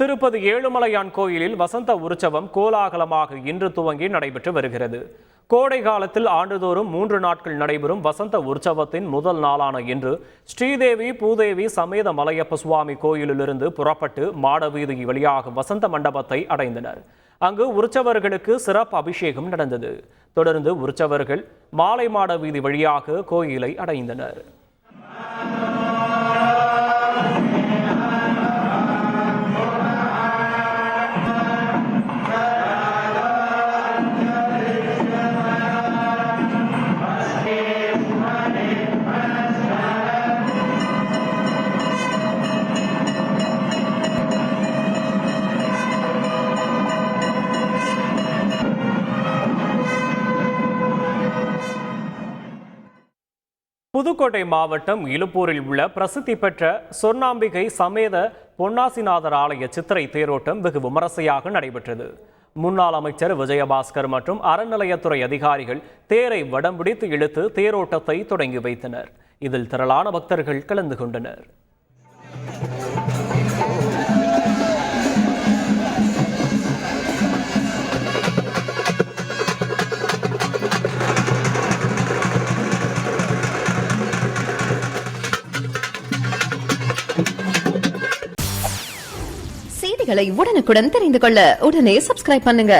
திருப்பதி ஏழுமலையான் கோயிலில் வசந்த உற்சவம் கோலாகலமாக இன்று துவங்கி நடைபெற்று வருகிறது. கோடை காலத்தில் ஆண்டுதோறும் 3 நாட்கள் நடைபெறும் வசந்த உற்சவத்தின் முதல் நாளான இன்று ஸ்ரீதேவி பூதேவி சமேத மலையப்ப சுவாமி கோயிலிலிருந்து புறப்பட்டு மாடவீதி வழியாக வசந்த மண்டபத்தை அடைந்தனர். அங்கு உற்சவர்களுக்கு சிறப்பு அபிஷேகம் நடந்தது. தொடர்ந்து உற்சவர்கள் மாலை மாட வீதி வழியாக கோயிலை அடைந்தனர். புதுக்கோட்டை மாவட்டம் இலுப்பூரில் உள்ள பிரசித்தி பெற்ற சொர்ணாம்பிகை சமேத பொன்னாசிநாதர் ஆலய சித்திரை தேரோட்டம் வெகு விமரிசையாக நடைபெற்றது. முன்னாள் அமைச்சர் விஜயபாஸ்கர் மற்றும் அறநிலையத்துறை அதிகாரிகள் தேரை வடம் பிடித்து இழுத்து தேரோட்டத்தை தொடங்கி வைத்தனர். இதில் திரளான பக்தர்கள் கலந்து கொண்டனர். செய்திகளை உடனுக்குடன் தெரிந்து கொள்ள உடனே சப்ஸ்கிரைப் பண்ணுங்க.